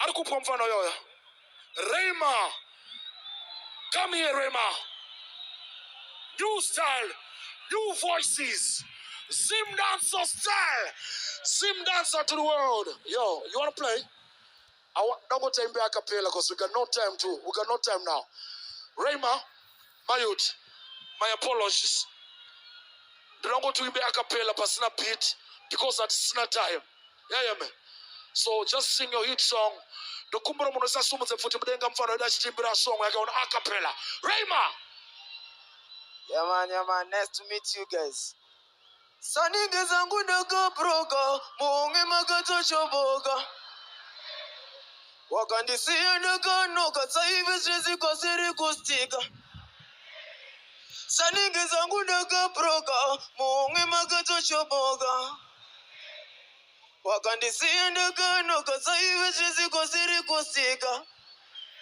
Ndari kupa mfano yoyo. Rema. Come here, Rema. New style, new voices. Zim dancer style. Zim dancer to the world. Yo, you wanna play? Don't go time back a cappella because we got no time now. Rema, my youth, my apologies. Don't go to a cappella but snap beat because it's not time. Yeah, man. So just sing your hit song. The kumbura munasa sumu ze futi mdenga mfano da chimbira song yaka on a cappella. Rema. Yeah man, nice to meet you guys. Saninge zangu daga proga, muonge magato choboga. Wakandisia daga noka, saivi stresi kwa siri kustika. Saninge zangu daga proga, muonge magato choboga. Wakandisia daga noka, saivi stresi kwa siri kustika.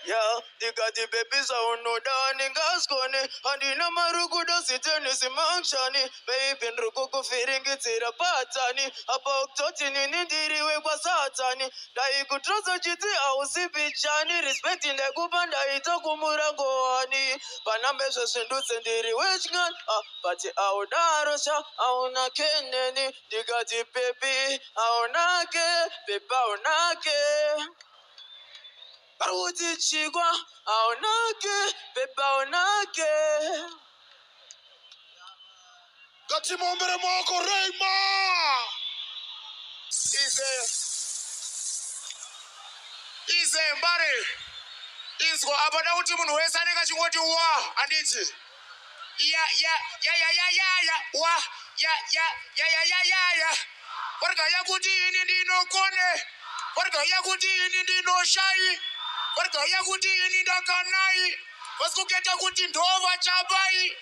Yeah, got the babies on no down in Gascony, and in a marugu does it in his manchani, baby in Rukuku fearing it in a patani, about touching in Indiri was satani, that you could trust a GT, I was bichani, respecting the Gubanda, Itakumuragoani, Panambes and Duts and Diri Wishgan, but the Audarosha, Auna Kennedy, the got the baby, Aunake, Pepaunake. Baruti chigwa, aonake, pepa aonake. Gati mombere moko Rema. Ize mbare. Izgo abada uti munu wesa neka chingoti wa anditi. Ya wa ya. Warga ya kuti ini ndino kone. Warga ya kuti ini ndino shai. Warga ya kuti ini ndakanai. Waskuketa kuti ndova chabai.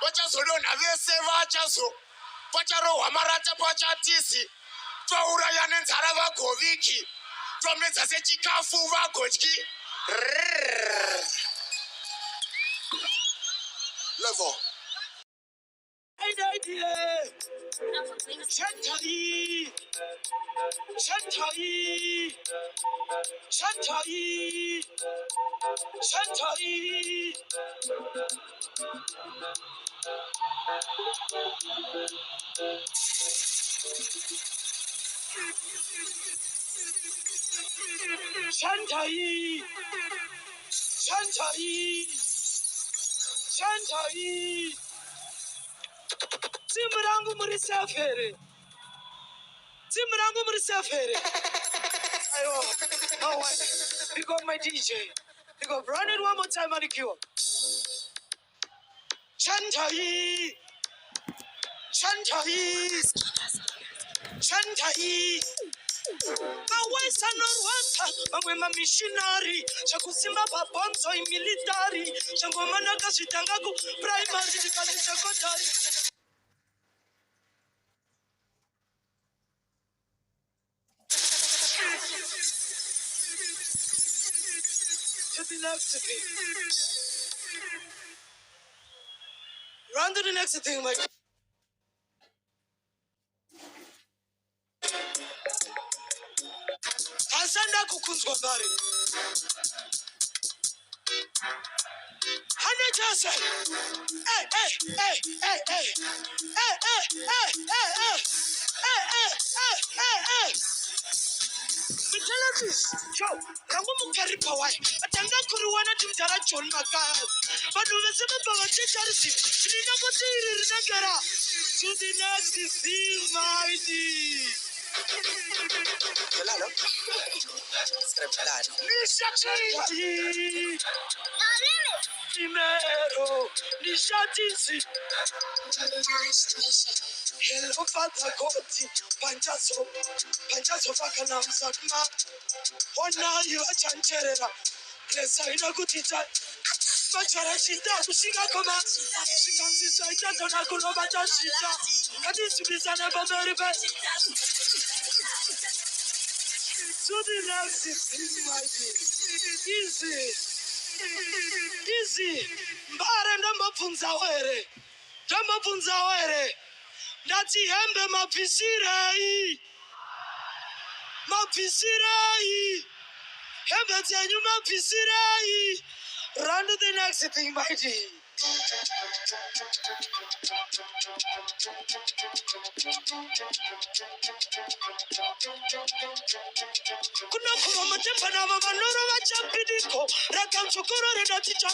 Wachazodona vese vachazo. Vacharohwa marata pachatisi. Twauraya nenzara vagoviki. Twamedza sechikafu vagodyi. Level. Chantai. Timrangu murisafere. Ayo, no one. Pick up my DJ. Pick up, run it one more time, manicure. Chantai. Awesa norwata, amwema missionary. Chakusimba babonzo military. Changomana kashitangaku primary chikazi secondary. To the next thing. Run to the next thing, my. Asanda kukunzwa bari. Hanejasa. Joe, Kamu carry power. Atanga Kuruana to Tara John Macar. But with the seven of Charity, she never did Nagara. To the next thing, mighty. Primero, Nishati. Hello, Father Goti, Panchaso Fakanam Sakma. Ona you a chancherera. Lesaina Gutita. Macharachita, Shinga Koma. Shikansi Saita, Donakuno Batashita. Kadis Bizana Babariba. So the last is my easy. Mbare ndamba punza were. Ndati hembe mapisirai. Heavens and you might be sitting. Run to the next thing, mighty. Kuna kuma matemba na mamanoro wa champidiko. Raka mchokoro reda chicha.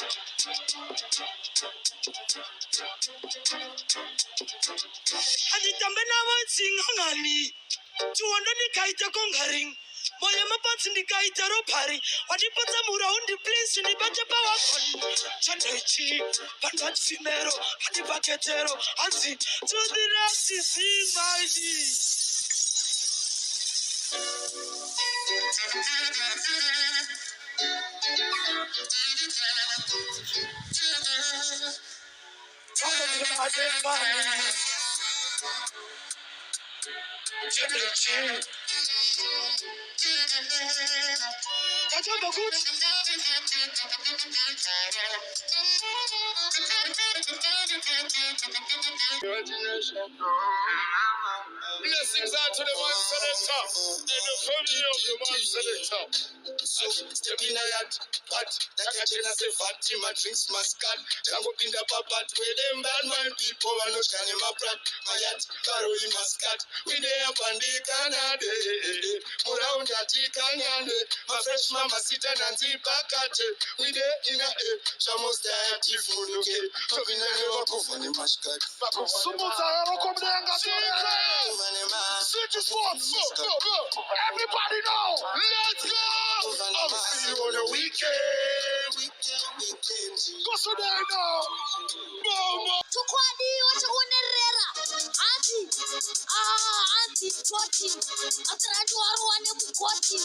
Aditambe na wa singangani. Tuwanda ni kaita kongaring. Moya mapansi ni kaita ropari. Wadipata muraundi place ni baje bawa kon. Chandechi, pandat fimero, adipaketero, anzi, to the next thing, mighty. Blessings out to the one selector and the family of the one selector. So, step in a yacht, but like I say, Fatima drinks mascot. Jango pinda papat, where them bad man people are not shining my prat. My yacht, Karoli mascot. We there up and they canade. Muraund at the canade. My fresh mama sit and anti pakate. We there in a Shamos there, Tifu, okay. So we never go for the mascot. City Sports, go. Everybody know. Let's go. I'll see you on the weekend. Go so there now. No. Tukwadi wachakuonerera anti toti atrandu arwane kukoti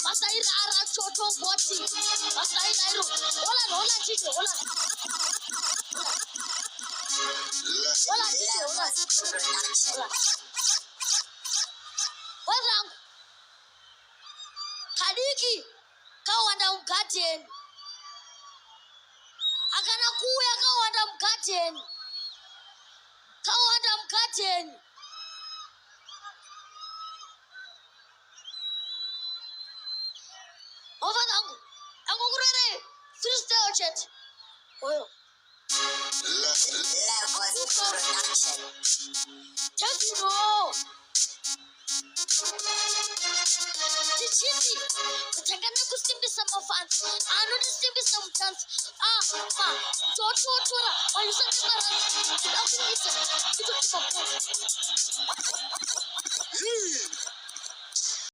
masaira ara choto boti masaira iro hola chicho hola wazangu kadiki kawanda mgateni akana kuya kawanda mgateni Ovanangu, angurere, Thursday urgent. Oyo. Tavino. Tichiti, kutangana kusimbi some fans. Ano kusimbi some chance. Tora. Wayusa kimara. Kitakumisa.